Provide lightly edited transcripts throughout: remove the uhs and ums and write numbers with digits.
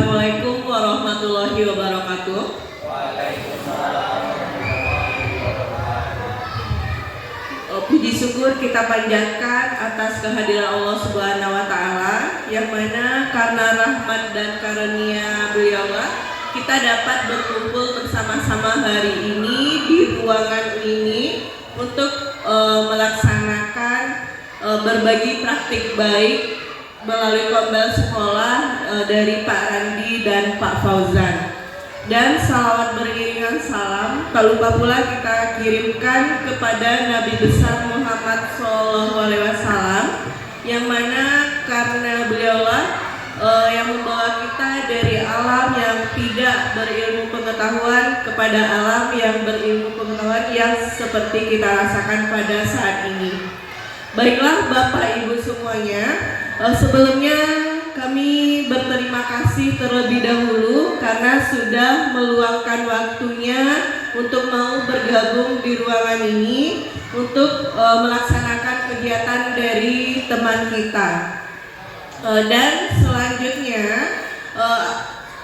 Assalamualaikum warahmatullahi wabarakatuh. Puji syukur kita panjatkan atas kehadiran Allah Subhanahu wa Ta'ala, yang mana karena rahmat dan karunia beliaulah kita dapat berkumpul bersama-sama hari ini di ruangan ini untuk melaksanakan berbagi praktik baik melalui kombel sekolah dari Pak Randi dan Pak Fauzan. Dan salawat beriringan salam tak lupa pula kita kirimkan kepada Nabi besar Muhammad SAW, yang mana karena beliaulah yang membawa kita dari alam yang tidak berilmu pengetahuan kepada alam yang berilmu pengetahuan yang seperti kita rasakan pada saat ini. Baiklah Bapak Ibu semuanya, sebelumnya kami berterima kasih terlebih dahulu karena sudah meluangkan waktunya untuk mau bergabung di ruangan ini untuk melaksanakan kegiatan dari teman kita. Dan selanjutnya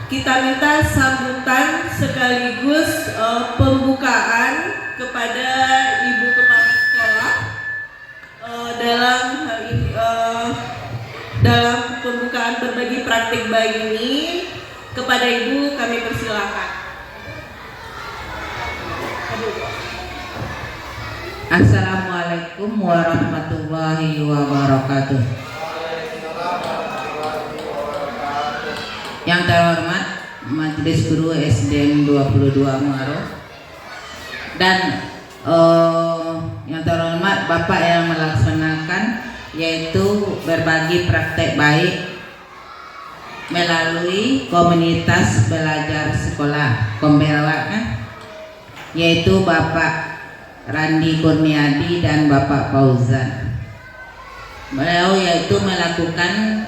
kita minta sambutan sekaligus pembukaan kepada Ibu Kepala Sekolah dalam hal ini, dalam pembukaan berbagi praktik baik ini. Kepada Ibu kami persilakan. Assalamualaikum warahmatullahi wabarakatuh. Yang terhormat Majelis Guru SDN 22 Muaro dan yang terhormat Bapak yang melaksanakan, yaitu berbagi praktek baik melalui komunitas belajar sekolah Kombelwa, yaitu Bapak Randi Kurniadi dan Bapak Fauzan. Beliau yaitu melakukan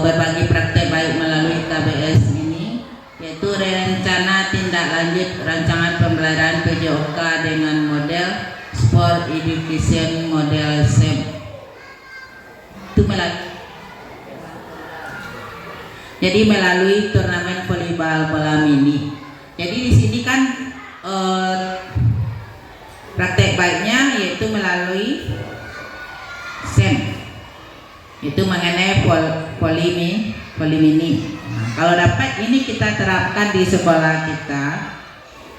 berbagi praktek baik melalui KBS ini, yaitu rencana tindak lanjut rancangan pembelajaran PJOK dengan model Sport Education Model SEM. Jadi melalui turnamen volleyball bola mini. Jadi di sini kan praktek baiknya yaitu melalui SEM, itu mengenai voli mini. Nah, kalau dapat ini kita terapkan di sekolah kita,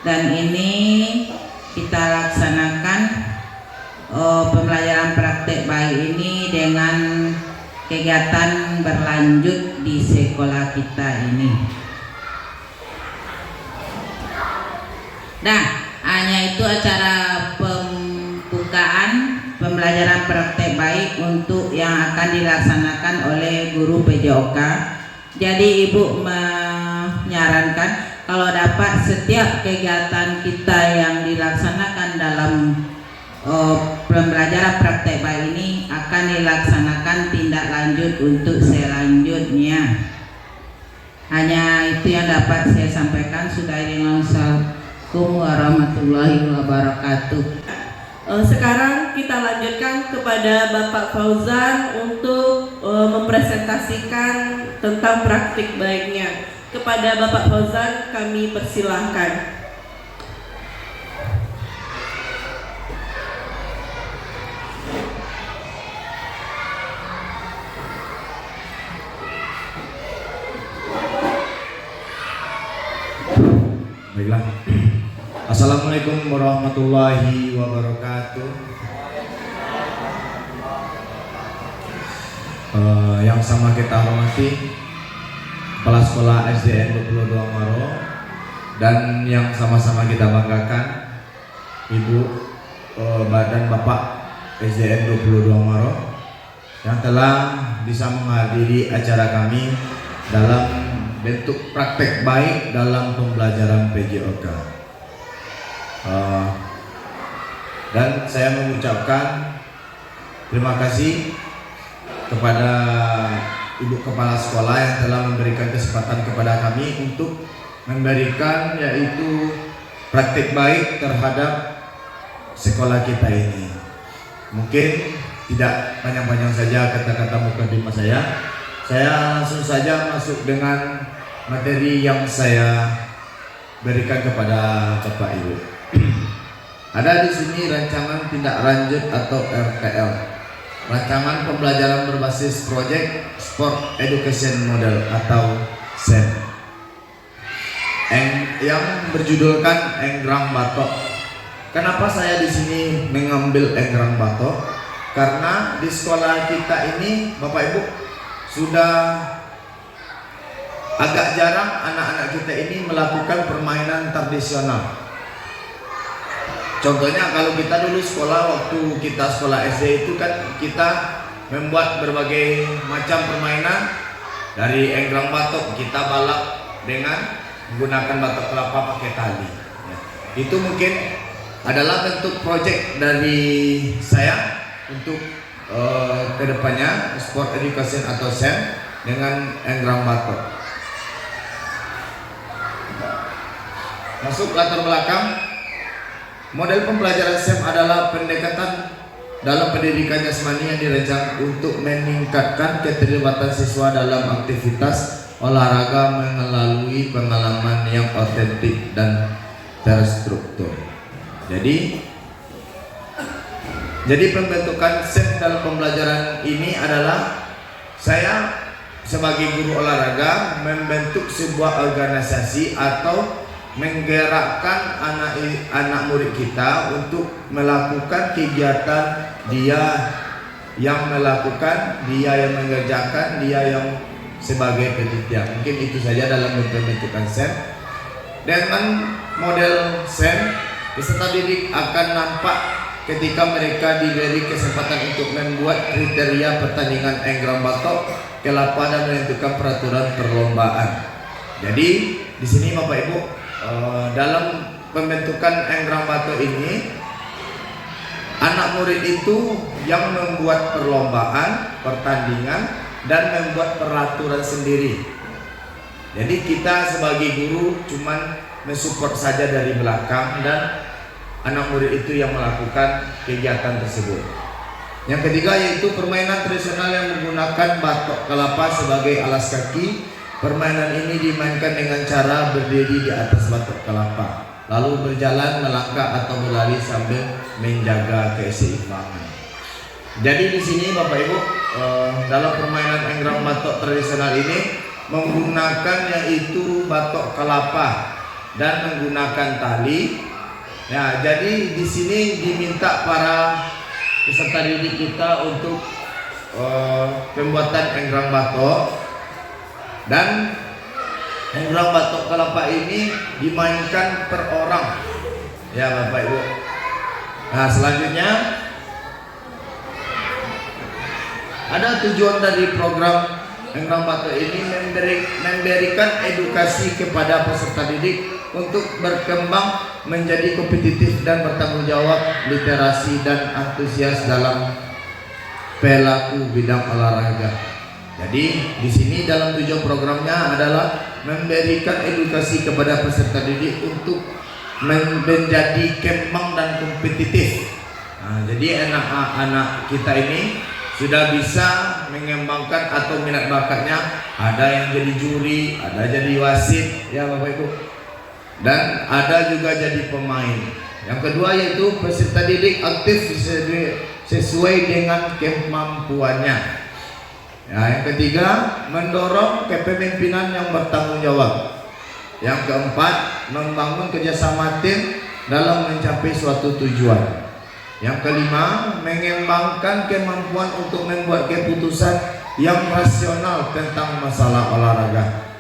dan ini kita laksanakan pembelajaran praktek baik ini dengan kegiatan berlanjut di sekolah kita ini. Nah, hanya itu acara pembukaan pembelajaran praktek baik untuk yang akan dilaksanakan oleh guru PJOK. Jadi Ibu menyarankan kalau dapat setiap kegiatan kita yang dilaksanakan dalam pembelajaran praktek baik ini akan dilaksanakan tindak lanjut untuk selanjutnya. Hanya itu yang dapat saya sampaikan. Assalamualaikum warahmatullahi wabarakatuh. Sekarang kita lanjutkan kepada Bapak Fauzan untuk mempresentasikan tentang praktik baiknya. Kepada Bapak Fauzan kami persilahkan. Baiklah. Assalamualaikum warahmatullahi wabarakatuh. Yang sama kita hormati Kepala Sekolah SDN 22 Muaro, dan yang sama-sama kita banggakan Ibu dan Bapak SDN 22 Muaro yang telah bisa menghadiri acara kami dalam bentuk praktek baik dalam pembelajaran PJOK. Dan saya mengucapkan terima kasih kepada Ibu Kepala Sekolah yang telah memberikan kesempatan kepada kami untuk memberikan yaitu praktik baik terhadap sekolah kita ini. Mungkin tidak panjang-panjang saja kata-kata mukadimah saya langsung saja masuk dengan materi yang saya berikan kepada Bapak Ibu. Ada di sini rancangan tindak lanjut atau RTL, rancangan pembelajaran berbasis Project Sport Education Model atau SEM, yang berjudulkan Enggrang Batok. Kenapa saya di sini mengambil Enggrang Batok? Karena di sekolah kita ini, Bapak Ibu, sudah agak jarang anak-anak kita ini melakukan permainan tradisional. Contohnya kalau kita dulu sekolah, waktu kita sekolah SD itu kan kita membuat berbagai macam permainan. Dari enggrang batok kita balap dengan menggunakan batok kelapa pakai tali ya. Itu mungkin adalah bentuk proyek dari saya untuk kedepannya sport education atau SEM dengan enggrang batok. Masuk latar belakang. Model pembelajaran SEM adalah pendekatan dalam pendidikan jasmani yang dirancang untuk meningkatkan keterlibatan siswa dalam aktivitas olahraga melalui pengalaman yang otentik dan terstruktur. Jadi pembentukan SEM dalam pembelajaran ini adalah saya sebagai guru olahraga membentuk sebuah organisasi atau menggerakkan anak murid kita untuk melakukan kegiatan, dia yang melakukan, dia yang mengerjakan, dia yang sebagai penitia. Mungkin itu saja dalam pembentukan SEM. Dengan model SEM, peserta didik akan nampak ketika mereka diberi kesempatan untuk membuat kriteria pertandingan enggrang batok, kelapa, dan menentukan peraturan perlombaan. Jadi di sini Bapak Ibu, dalam pembentukan enggrang batok ini, anak murid itu yang membuat perlombaan, pertandingan, dan membuat peraturan sendiri. Jadi kita sebagai guru cuman mensupport saja dari belakang dan anak murid itu yang melakukan kegiatan tersebut. Yang ketiga yaitu permainan tradisional yang menggunakan batok kelapa sebagai alas kaki. Permainan ini dimainkan dengan cara berdiri di atas batok kelapa, lalu berjalan, melangkah, atau berlari sambil menjaga keseimbangan. Jadi di sini Bapak Ibu, dalam permainan enggrang batok tradisional ini menggunakan yaitu batok kelapa dan menggunakan tali. Ya, jadi di sini diminta para peserta didik kita untuk pembuatan enggrang batok. Dan enggrang batok kelapa ini dimainkan per orang, ya Bapak Ibu. Nah selanjutnya ada tujuan dari program enggrang batok ini memberikan edukasi kepada peserta didik untuk berkembang menjadi kompetitif dan bertanggung jawab, literasi dan antusias dalam perilaku bidang olahraga. Jadi di sini dalam tujuan programnya adalah memberikan edukasi kepada peserta didik untuk menjadi kembang dan kompetitif. Nah, jadi anak-anak kita ini sudah bisa mengembangkan atau minat bakatnya. Ada yang jadi juri, ada jadi wasit, ya Bapak Ibu, dan ada juga jadi pemain. Yang kedua yaitu peserta didik aktif sesuai dengan kemampuannya. Ya, yang ketiga mendorong kepemimpinan yang bertanggung jawab. Yang keempat membangun kerjasama tim dalam mencapai suatu tujuan. Yang kelima mengembangkan kemampuan untuk membuat keputusan yang rasional tentang masalah olahraga.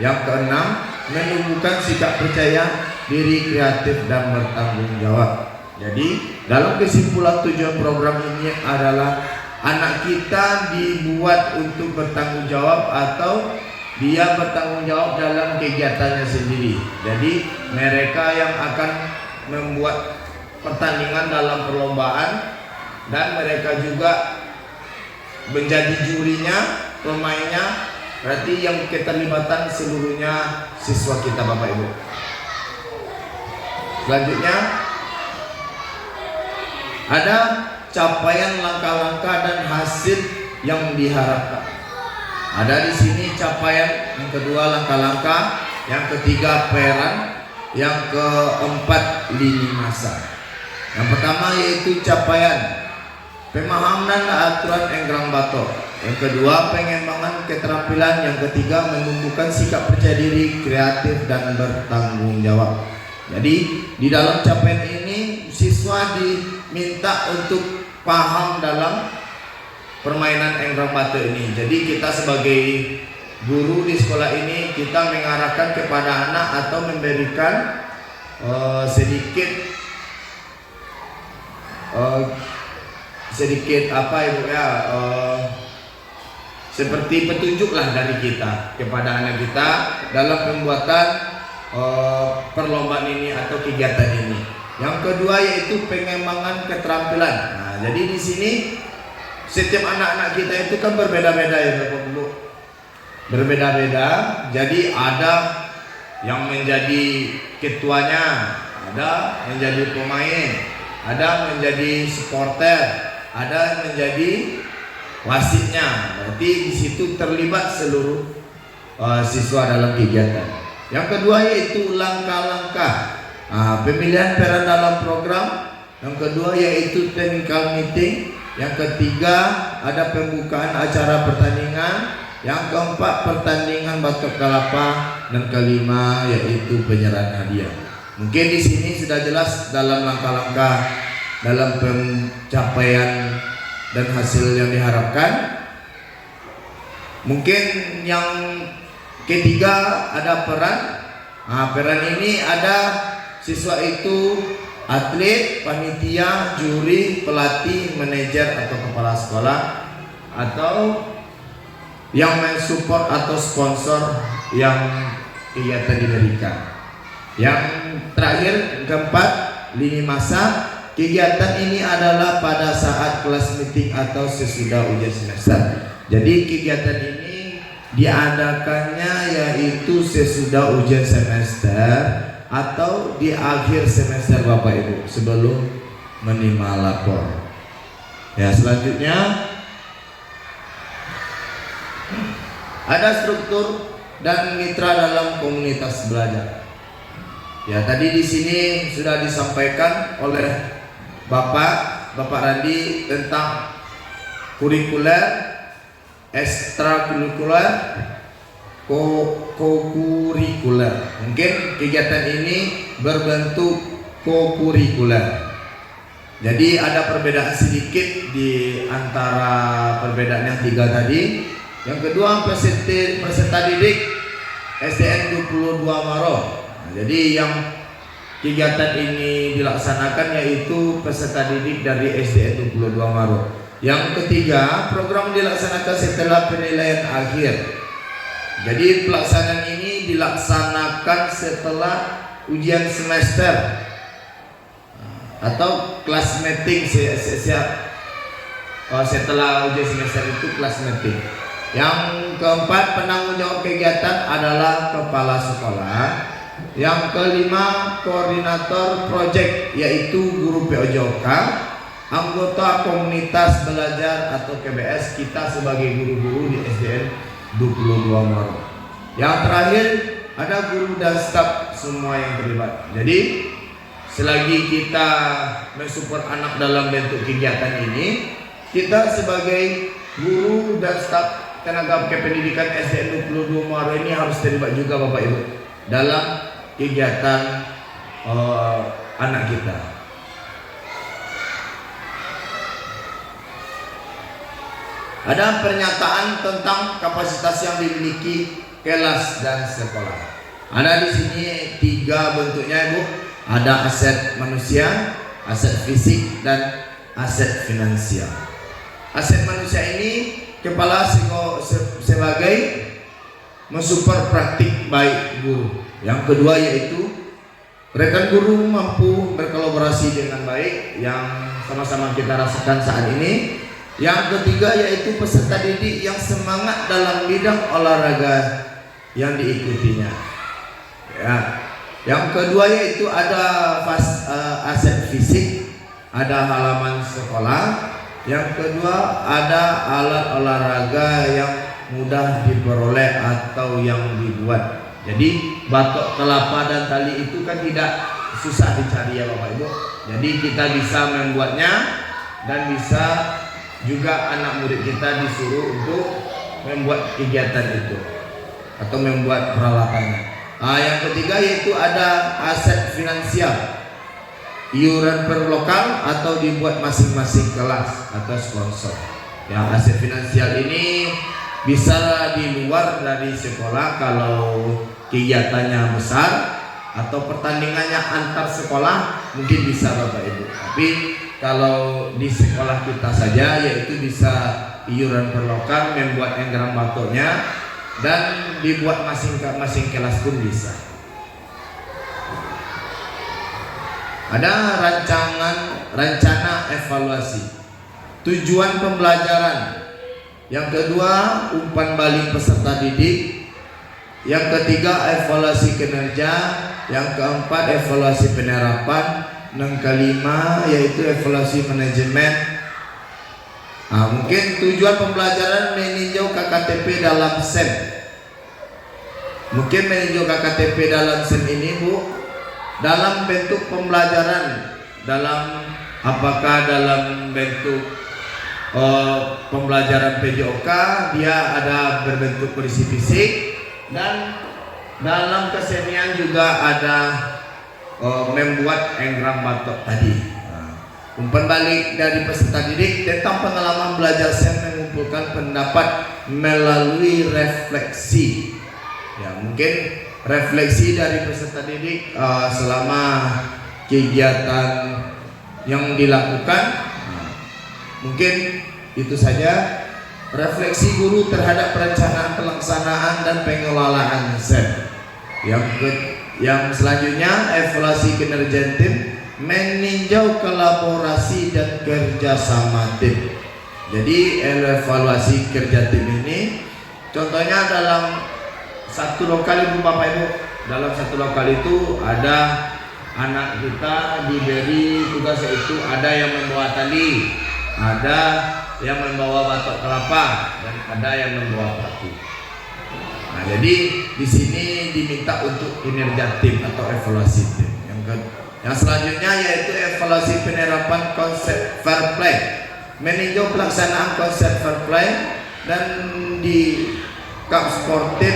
Yang keenam menumbuhkan sikap percaya diri, kreatif, dan bertanggung jawab. Jadi dalam kesimpulan tujuan program ini adalah anak kita dibuat untuk bertanggung jawab atau dia bertanggung jawab dalam kegiatannya sendiri. Jadi mereka yang akan membuat pertandingan dalam perlombaan dan mereka juga menjadi jurinya, pemainnya. Berarti yang keterlibatan seluruhnya siswa kita Bapak Ibu. Selanjutnya ada capaian langkah-langkah dan hasil yang diharapkan. Ada di sini capaian, yang kedua langkah-langkah, yang ketiga peran, yang keempat lini masa. Yang pertama yaitu capaian pemahaman aturan Enggrang Batok. Yang kedua pengembangan keterampilan. Yang ketiga menumbuhkan sikap percaya diri, kreatif dan bertanggung jawab. Jadi di dalam capaian ini siswa diminta untuk paham dalam permainan Enggrang Batok ini. Jadi kita sebagai guru di sekolah ini kita mengarahkan kepada anak atau memberikan sedikit apa ibu ya, seperti petunjuk lah dari kita kepada anak kita dalam pembuatan perlombaan ini atau kegiatan ini. Yang kedua yaitu pengembangan keterampilan. Nah, jadi di sini setiap anak-anak kita itu kan berbeda-beda ya Bapak Ibu, berbeda-beda. Jadi ada yang menjadi ketuanya, ada menjadi pemain, ada menjadi supporter, ada menjadi wasitnya. Berarti di situ terlibat seluruh siswa dalam kegiatan. Yang kedua yaitu langkah-langkah pemilihan peran dalam program. Yang kedua yaitu technical meeting. Yang ketiga ada pembukaan acara pertandingan. Yang keempat pertandingan batok kelapa. Dan kelima yaitu penyerahan hadiah. Mungkin di sini sudah jelas dalam langkah-langkah dalam pencapaian dan hasil yang diharapkan. Mungkin yang ketiga ada peran. Peran ini ada siswa itu atlet, panitia, juri, pelatih, manajer atau kepala sekolah, atau yang mensupport atau sponsor yang kegiatan diberikan. Yang terakhir keempat lini masa. Kegiatan ini adalah pada saat kelas meeting atau sesudah ujian semester. Jadi kegiatan ini diadakannya yaitu sesudah ujian semester atau di akhir semester Bapak Ibu sebelum menerima lapor. Ya, selanjutnya ada struktur dan mitra dalam komunitas belajar. Ya, tadi di sini sudah disampaikan oleh Bapak Randi tentang kurikuler, ekstrakurikuler, kokurikuler. Mungkin kegiatan ini berbentuk kokurikuler. Jadi ada perbedaan sedikit di antara perbedaan yang tiga tadi. Yang kedua peserta didik SDN 22 Maro. Jadi yang kegiatan ini dilaksanakan yaitu peserta didik dari SDN 22 Maro. Yang ketiga, program dilaksanakan setelah penilaian akhir. Jadi pelaksanaan ini dilaksanakan setelah ujian semester atau kelas meeting setelah ujian semester itu kelas meeting. Yang keempat, penanggung jawab kegiatan adalah kepala sekolah. Yang kelima, koordinator proyek yaitu guru POJK, anggota komunitas belajar atau KBS kita sebagai guru-guru di SDN 22 Maro. Yang terakhir ada guru dan staf semua yang terlibat. Jadi selagi kita mensupport anak dalam bentuk kegiatan ini, kita sebagai guru dan staf tenaga kependidikan SDN 22 Maro ini harus terlibat juga Bapak Ibu dalam kegiatan anak kita. Ada pernyataan tentang kapasitas yang dimiliki kelas dan sekolah. Ada di sini tiga bentuknya Ibu. Ada aset manusia, aset fisik dan aset finansial. Aset manusia ini kepala sebagai mensupport praktik baik guru. Yang kedua yaitu rekan guru mampu berkolaborasi dengan baik yang sama-sama kita rasakan saat ini. Yang ketiga yaitu peserta didik yang semangat dalam bidang olahraga yang diikutinya. Ya. Yang kedua yaitu ada aset fisik, ada halaman sekolah. Yang kedua ada alat olahraga yang mudah diperoleh atau yang dibuat. Jadi batok kelapa dan tali itu kan tidak susah dicari ya Bapak Ibu. Jadi kita bisa membuatnya, dan bisa juga anak murid kita disuruh untuk membuat kegiatan itu atau membuat peralatannya. Yang ketiga yaitu ada aset finansial, iuran per lokal atau dibuat masing-masing kelas atau sponsor. Yang aset finansial ini bisa di luar dari sekolah kalau kegiatannya besar, atau pertandingannya antar sekolah mungkin bisa Bapak Ibu. Tapi kalau di sekolah kita saja yaitu bisa iuran per lokal, membuat enggram batoknya, dan dibuat masing-masing kelas pun bisa. Ada rencana evaluasi, tujuan pembelajaran. Yang kedua, umpan balik peserta didik. Yang ketiga, evaluasi kinerja. Yang keempat, evaluasi penerapan. Yang kelima yaitu evaluasi manajemen. Mungkin tujuan pembelajaran meninjau KKTP dalam SEM. Mungkin meninjau KKTP dalam SEM ini Bu, dalam bentuk pembelajaran, apakah dalam bentuk pembelajaran PJOK, dia ada berbentuk kondisi fisik, dan dalam kesenian juga ada membuat enggram batok tadi. Umpan balik dari peserta didik tentang pengalaman belajar SEM, mengumpulkan pendapat melalui refleksi. Ya, mungkin refleksi dari peserta didik selama kegiatan yang dilakukan. Mungkin itu saja refleksi guru terhadap perencanaan, pelaksanaan dan pengelolaan SEM. Yang selanjutnya evaluasi kinerja tim, meninjau kolaborasi dan kerjasama tim. Jadi evaluasi kerja tim ini contohnya dalam satu lokal Ibu Bapak Ibu, dalam satu lokal itu ada anak kita diberi tugas, yaitu ada yang membawa tali, ada yang membawa batok kelapa, dan ada yang membawa paku. Nah, jadi di sini diminta untuk kinerja tim atau evaluasi tim. Yang selanjutnya yaitu evaluasi penerapan konsep fair play, meninjau pelaksanaan konsep fair play dan di cup sportif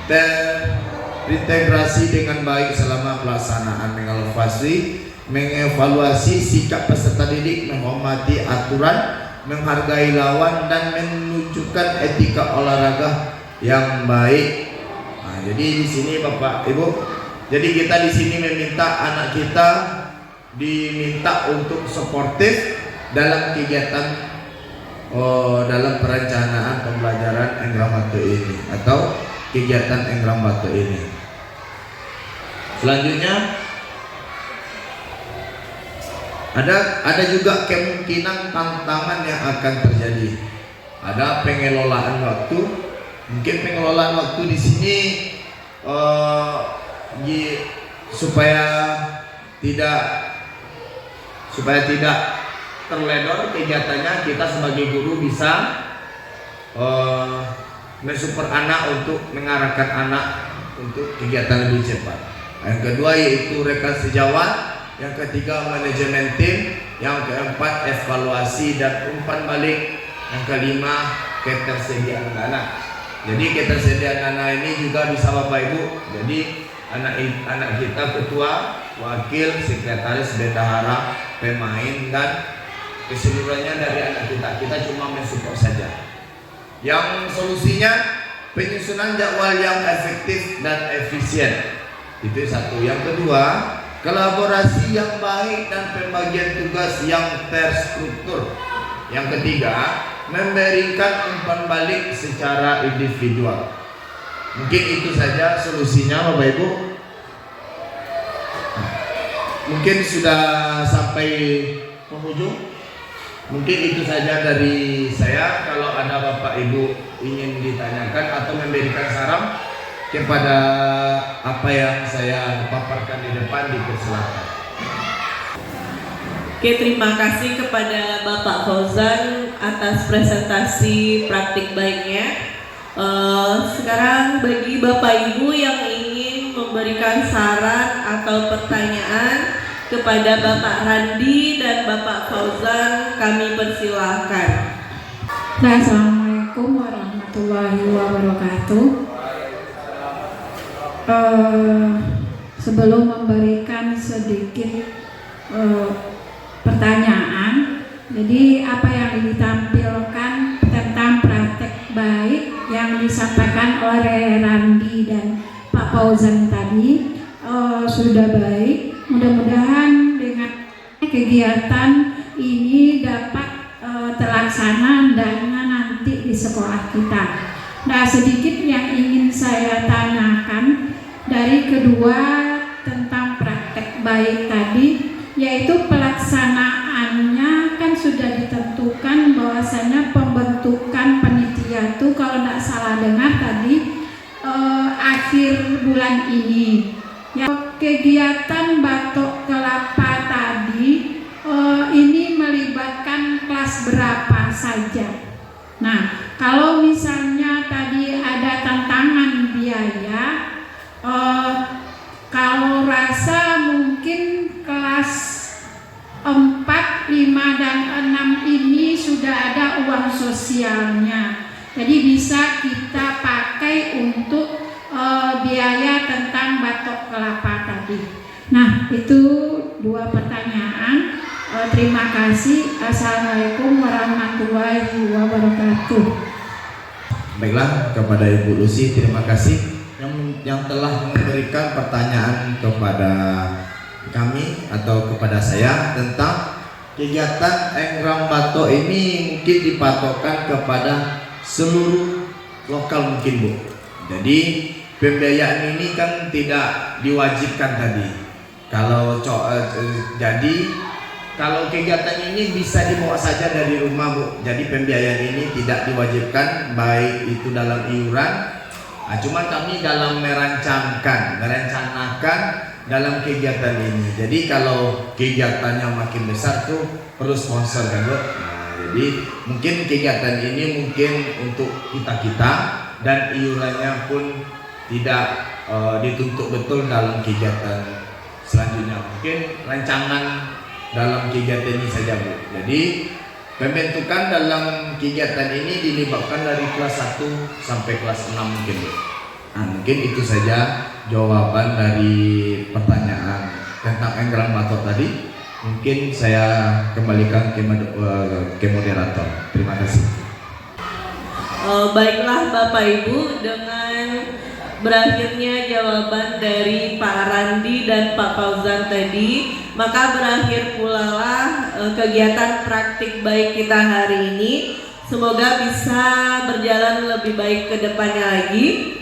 terintegrasi dengan baik selama pelaksanaan. Mengevaluasi sikap peserta didik, menghormati aturan, menghargai lawan, dan menunjukkan etika olahraga yang baik. Nah, jadi di sini Bapak Ibu, jadi kita di sini meminta anak kita diminta untuk sportif dalam kegiatan dalam perencanaan pembelajaran enggram batok ini atau kegiatan enggram batok ini. Selanjutnya ada juga kemungkinan tantangan yang akan terjadi. Ada pengelolaan waktu. Mungkin pengelolaan waktu di sini supaya tidak terledor kegiatannya, kita sebagai guru bisa mensupport anak untuk mengarahkan anak untuk kegiatan lebih cepat. Yang kedua yaitu rekan sejawat, yang ketiga manajemen tim, yang keempat evaluasi dan umpan balik, yang kelima ketersediaan dana. Jadi ketersediaan dana ini juga bisa Bapak Ibu. Jadi anak kita ketua, wakil, sekretaris, bendahara, pemain, dan keseluruhannya dari anak kita cuma mensupport saja. Yang solusinya penyusunan jadwal yang efektif dan efisien, itu satu. Yang kedua, kolaborasi yang baik dan pembagian tugas yang terstruktur. Yang ketiga, memberikan umpan balik secara individual. Mungkin itu saja solusinya Bapak Ibu. Mungkin sudah sampai penghujung. Mungkin itu saja dari saya. Kalau ada Bapak Ibu ingin ditanyakan atau memberikan saran kepada apa yang saya paparkan di depan, dipersilakan. Oke, terima kasih kepada Bapak Fauzan atas presentasi praktik baiknya. Sekarang bagi Bapak Ibu yang ingin memberikan saran atau pertanyaan kepada Bapak Randi dan Bapak Fauzan, kami persilahkan. Assalamualaikum warahmatullahi wabarakatuh. Sebelum memberikan sedikit pertanyaan, jadi apa yang ditampilkan tentang praktek baik yang disampaikan oleh Randi dan Pak Fauzan tadi sudah baik. Mudah-mudahan dengan kegiatan ini dapat terlaksana dan nanti di sekolah kita. Nah, sedikit yang ingin saya tanyakan dari kedua tentang praktek baik tadi, yaitu pelaksanaannya kan sudah ditentukan bahwasanya pembentukan panitia itu kalau tidak salah dengar tadi akhir bulan ini. Ya, kegiatan batok kelapa tadi ini melibatkan kelas berapa saja? Nah, kalau misalnya tadi ada tantangan biaya, kalau rasa mungkin kelas 4, 5, dan 6 ini sudah ada uang sosialnya. Jadi bisa kita pakai untuk biaya tentang batok kelapa tadi. Nah, itu dua pertanyaan. Terima kasih. Assalamualaikum warahmatullahi wabarakatuh. Baiklah, kepada Ibu Lucy terima kasih yang telah memberikan pertanyaan kepada kami atau kepada saya tentang kegiatan Engrang Batok ini mungkin dipatokkan kepada seluruh lokal mungkin Bu. Jadi pembiayaan ini kan tidak diwajibkan tadi. Jadi kalau kegiatan ini bisa dibawa saja dari rumah Bu. Jadi pembiayaan ini tidak diwajibkan baik itu dalam iuran. Cuma kami dalam merencanakan dalam kegiatan ini. Jadi kalau kegiatannya makin besar tuh perlu sponsor kan Bu. Jadi mungkin kegiatan ini mungkin untuk kita dan iurannya pun tidak dituntut betul dalam kegiatan selanjutnya. Mungkin rancangan dalam kegiatan ini saja Bu. Jadi pembentukan dalam kegiatan ini dilibatkan dari kelas 1 sampai kelas 6 mungkin Bu. Mungkin itu saja jawaban dari pertanyaan tentang Engrang Batok tadi. Mungkin saya kembalikan ke moderator. Terima kasih. Baiklah Bapak Ibu, dengan berakhirnya jawaban dari Pak Randi dan Pak Fauzan tadi, maka berakhir pula lah kegiatan praktik baik kita hari ini. Semoga bisa berjalan lebih baik ke depannya lagi.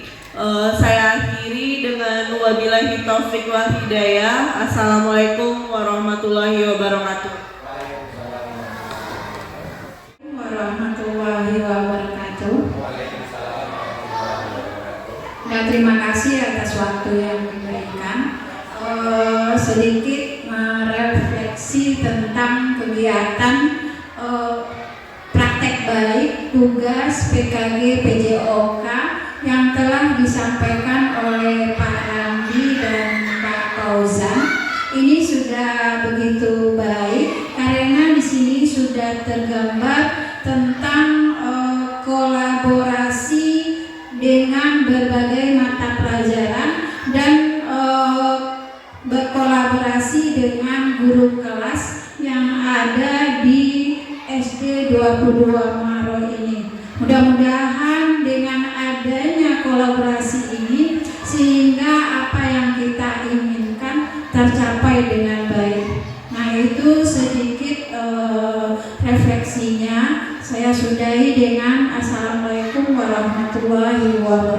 Saya akhiri dengan wabillahi taufik wal hidayah. Assalamualaikum warahmatullahi wabarakatuh. Warahmatullahi wabarakatuh. Nah, terima kasih atas waktu yang diberikan. Sedikit merefleksi tentang kegiatan praktek baik tugas PKG PJOK yang telah disampaikan oleh Pak Randi dan Pak Fauzan. Ini sudah begitu baik karena di sini sudah tergambar tentang kolaborasi dengan berbagai mata pelajaran dan berkolaborasi dengan guru kelas yang ada di SD 22 Maro ini. Mudah-mudahan dengan adanya kolaborasi ini sehingga apa yang kita inginkan tercapai dengan baik. Nah, itu sedikit refleksinya. Saya sudahi dengan Assalamualaikum warahmatullahi wabarakatuh.